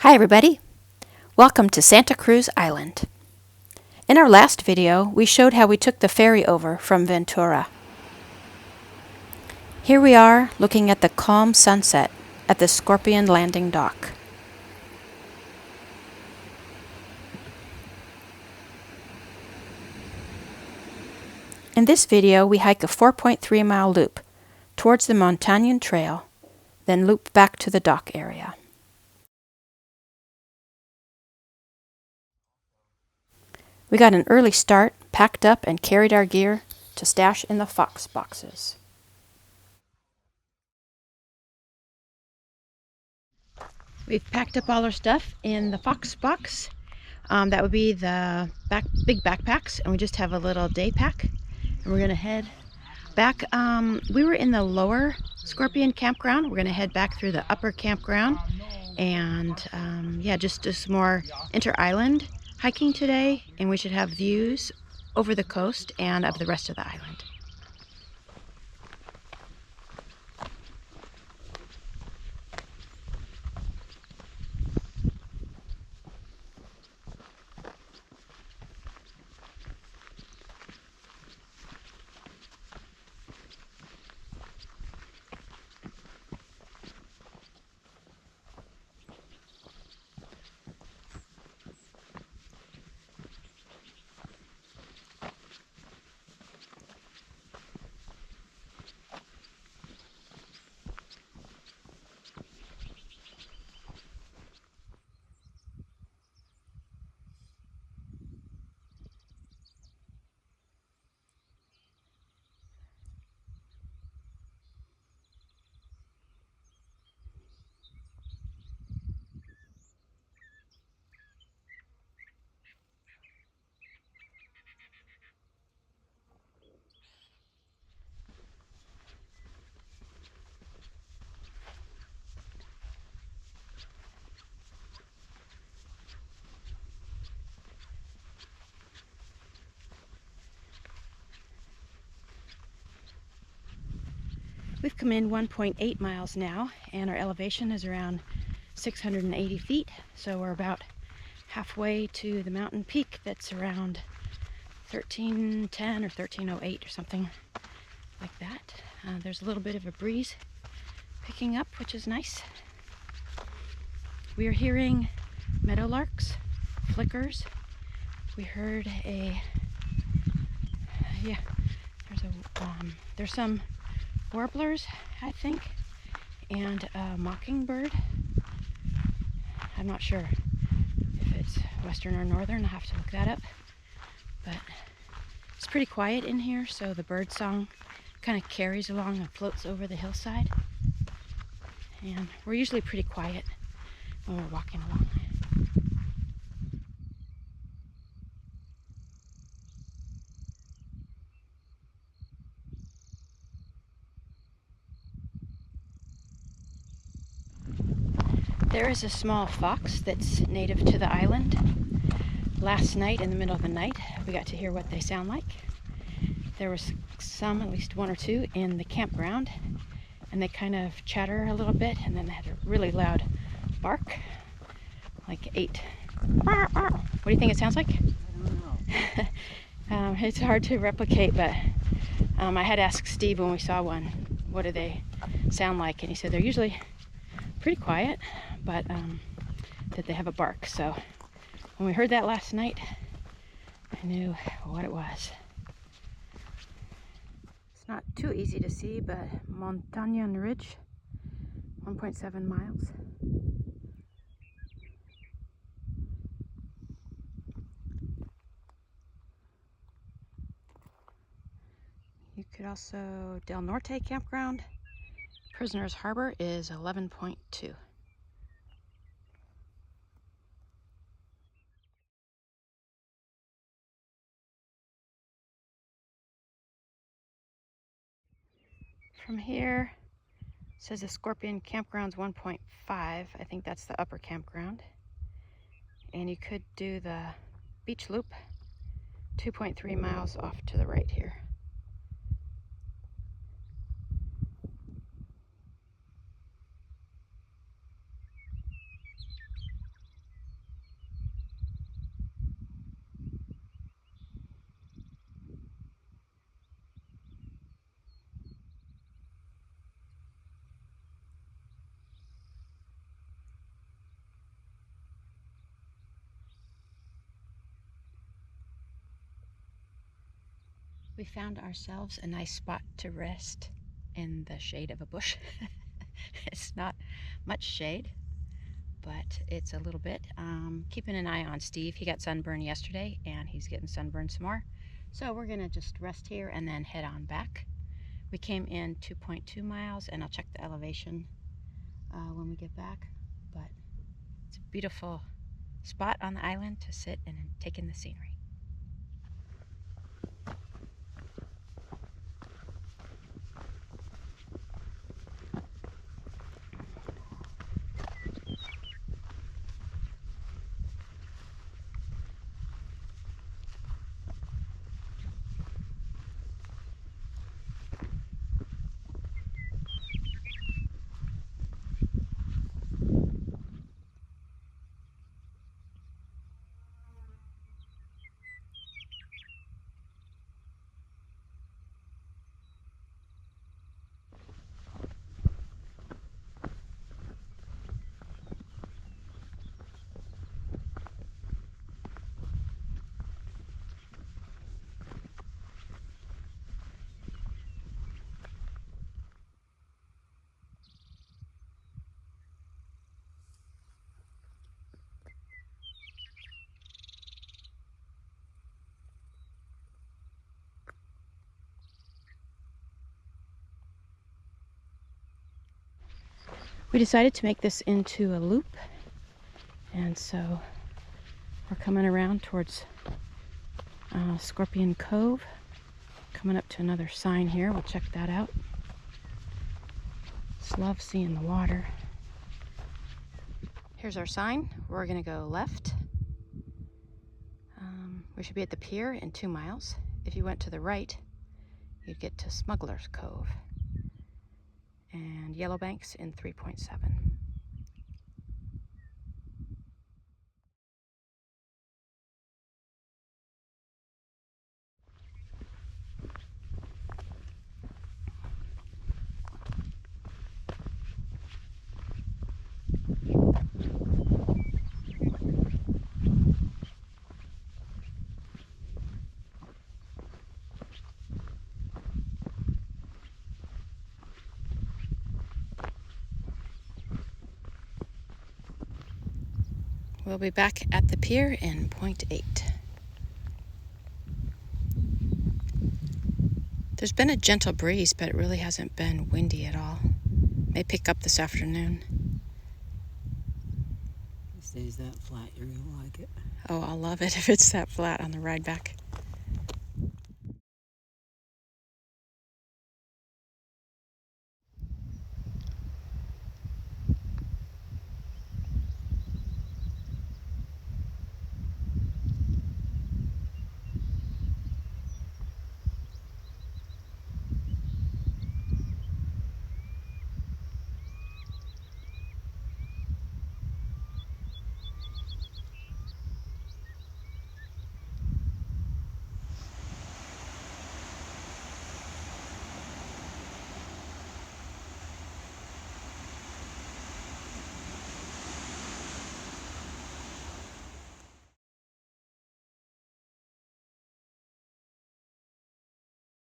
Hi everybody, welcome to Santa Cruz Island. In our last video, we showed how we took the ferry over from Ventura. Here we are looking at the calm sunset at the Scorpion Landing dock. In this video, we hike a 4.3-mile loop towards the Montaña Trail, then loop back to the dock area. We got an early start, packed up, and carried our gear to stash in the Fox boxes. We've packed up all our stuff in the Fox box. That would be the big backpacks, and we just have a little day pack. And we're gonna head back. We were in the lower Scorpion campground. We're gonna head back through the upper campground, and yeah, just do some more inter-island hiking today, and we should have views over the coast and of the rest of the island. We've come in 1.8 miles now, and our elevation is around 680 feet, so we're about halfway to the mountain peak that's around 1310 or 1308 or something like that. There's a little bit of a breeze picking up, which is nice. We are hearing meadowlarks, flickers. We heard there's some warblers, I think, and a mockingbird. I'm not sure if it's western or northern. I'll have to look that up. But it's pretty quiet in here, so the bird song kind of carries along and floats over the hillside. And we're usually pretty quiet when we're walking along. There is a small fox that's native to the island. Last night, in the middle of the night, we got to hear what they sound like. There was some, at least one or two, in the campground, and they kind of chatter a little bit, and then they had a really loud bark, like 8. What do you think it sounds like? I don't know. It's hard to replicate, but I had asked Steve when we saw one, what do they sound like, and he said they're usually pretty quiet, but that they have a bark. So when we heard that last night, I knew what it was. It's not too easy to see, but Montaña Ridge, 1.7 miles. You could also, Del Norte Campground, Prisoners Harbor is 11.2. From here, it says the Scorpion Campground's 1.5. I think that's the upper campground. And you could do the beach loop, 2.3 miles off to the right here. We found ourselves a nice spot to rest in the shade of a bush. It's not much shade, but it's a little bit. Keeping an eye on Steve. He got sunburned yesterday and he's getting sunburned some more. So we're gonna just rest here and then head on back. We came in 2.2 miles and I'll check the elevation when we get back. But it's a beautiful spot on the island to sit and take in the scenery. We decided to make this into a loop, and so we're coming around towards Scorpion Cove, coming up to another sign here. We'll check that out. Just love seeing the water. Here's our sign. We're gonna go left. We should be at the pier in 2 miles. If you went to the right, you'd get to Smuggler's Cove. And Yellowbanks in 3.7. We'll be back at the pier in 0.8. There's been a gentle breeze, but it really hasn't been windy at all. May pick up this afternoon. If it stays that flat, you're gonna like it. Oh, I'll love it if it's that flat on the ride back.